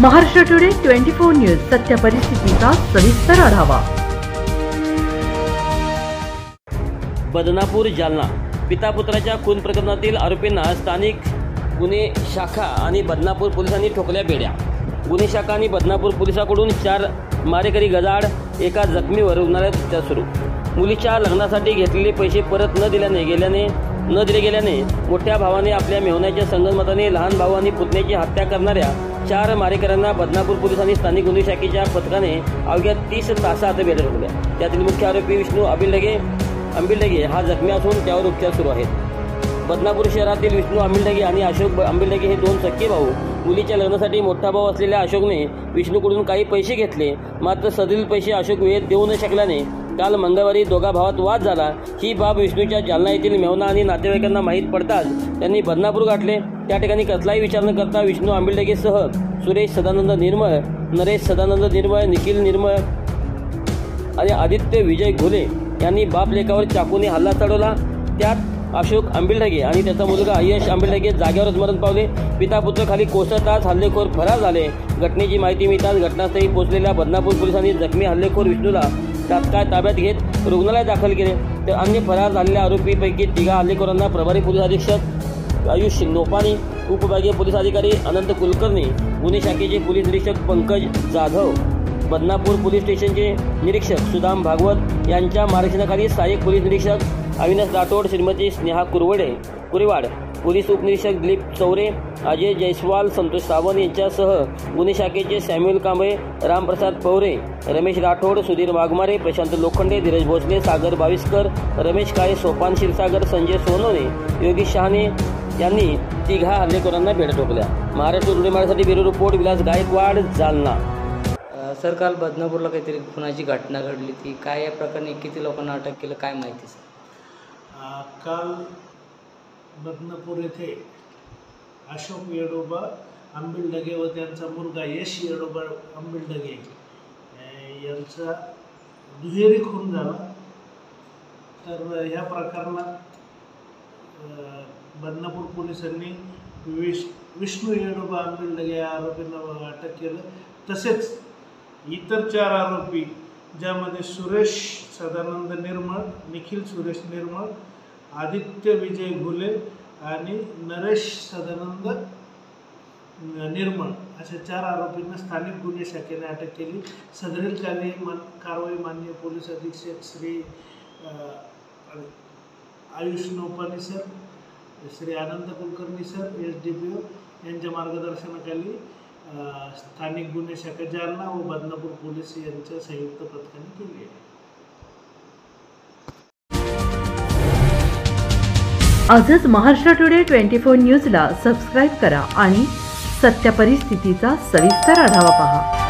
Maharashtra today 24 news सत्य परिस्थितीचा सविस्तर आढावा। बदनापूर जालना पिता पुत्राच्या खून प्रकरणातील आरोपींना स्थानिक गुन्हे शाखा आणि बदनापूर पोलिसांनी ठोकल्या बेड्या। गुन्हे शाखा आणि बदनापूर पोलिसांकडून 4 मारेकरी गजाआड, एका जखमीवर रुग्णालयात उपचार सुरू। मुलीच्या लग्नासाठी घेतलेले पैसे परत न दिले गेल्याने मोठ्या भावाने आपल्या मेहुण्याच्या संगनमताने लहान भाऊ आणि पुतण्याची हत्या करणाऱ्या 4 मारेकऱ्यांना बदनापूर पोलिसांनी स्थानिक गुन्हे शाखेच्या पथकाने अवघ्या 30 तासात बेड्या ठोकल्या। त्यातील मुख्य आरोपी विष्णू आंबिलडगे हा जखमी असून त्यावर उपचार सुरू आहेत। बदनापूर शहरातील विष्णू आंबिलडगे आणि अशोक आंबिलडगे हे 2 सख्खे भाऊ। मुलीच्या लग्नासाठी मोठा भाऊ असलेल्या अशोकने विष्णूकडून काही पैसे घेतले, मात्र सदरील पैसे अशोक वेळेत देऊ न शकल्याने काल मंगळवारी दोघा भावात वाद झाला। ही बाब विष्णूच्या जालना येथील मेहुणा आणि नातेवाईकांना माहीत पडताच त्यांनी बदनापूर गाठले। त्या ठिकाणी कसलाही विचार न करता विष्णू आंबिलडगेसह सुरेश सदानंद निर्मळ, नरेश सदानंद निर्मळ, निखिल निर्मळ आणि आदित्य विजय घोले यांनी बाप लेकावर चाकूने हल्ला चढवला। त्यात अशोक आंबिलडगे आणि त्याचा मुलगा यश आंबिलडगे जागेवरच मरण पावले। पिता पुत्र खाली कोसळताच हल्लेखोर फरार झाले। घटनेची माहिती मिळताच घटनास्थळी पोहोचलेल्या बदनापूर पोलिसांनी जखमी हल्लेखोर विष्णूला तात्काळ ताब्यात घेत रुग्णालयात दाखल केले। तर अन्य फरार झालेल्या आरोपीपैकी 3 हल्लेखोरांना प्रभारी पोलीस अधीक्षक आयुष नोपानी, उपविभागीय पोलीस अधिकारी अनंत कुलकर्णी, गुन्हे शाखेचे पोलीस निरीक्षक पंकज जाधव, बदनापूर पोलीस स्टेशनचे निरीक्षक सुदाम भागवत यांच्या मार्गदर्शनाखाली सहाय्यक पोलीस निरीक्षक अविनाश राठोड, श्रीमती स्नेहा कुरेवाड, पोलीस उपनिरीक्षक दिलीप चौरे, अजय जयस्वाल, संतोष सावंत यांच्यासह गुन्हे शाखेचे सॅम्युअल कांबळे, रामप्रसाद पवरे, रमेश राठोड, सुधीर वाघमारे, प्रशांत लोखंडे, धीरज भोसले, सागर बाविस्कर, रमेश काळे, सोपान क्षीरसागर, संजय सोनवणे, योगेश शहाणे यांनी 3 हल्लेखोरांना बेड्या ठोकल्या। महाराष्ट्र टुडे साठी bureau report Vilas Gaikwad, Jalna. Sir, काल बदनापूरला काहीतरी खुनाची घटना घडली ती काय, या प्रकरणी किती लोकांना अटक केलं, काय माहिती सर? काल बदनापूर येथे अशोक येडोबा आंबिलडगे व त्यांचा मुलगा यश येडोबा आंबिलडगे यांचा दुहेरी खून झाला। तर ह्या प्रकरणात बदनापूर पोलिसांनी विष्णू येडोबा आंबिलडगे या आरोपींना अटक केलं। तसेच इतर 4 आरोपी, ज्यामध्ये सुरेश सदानंद निर्मळ, निखिल सुरेश निर्मळ, आदित्य विजय घोले आणि नरेश सदानंद निर्मळ अशा 4 आरोपींना स्थानिक गुन्हे शाखेने अटक केली। सदरील कारवाई माननीय पोलीस अधीक्षक Shri Ayush Nopani sir, Shri Anand Kulkarni sir, SDPO यांच्या मार्गदर्शनाखाली स्थानिक गुन्हे शाखा जालना व बदनापूर पोलीस यांच्या संयुक्त पथकाने केली आहे। आजच महाराष्ट्र टुडे 24 न्यूजला सबस्क्राईब करा आणि सत्य परिस्थितीचा सविस्तर आढावा पहा।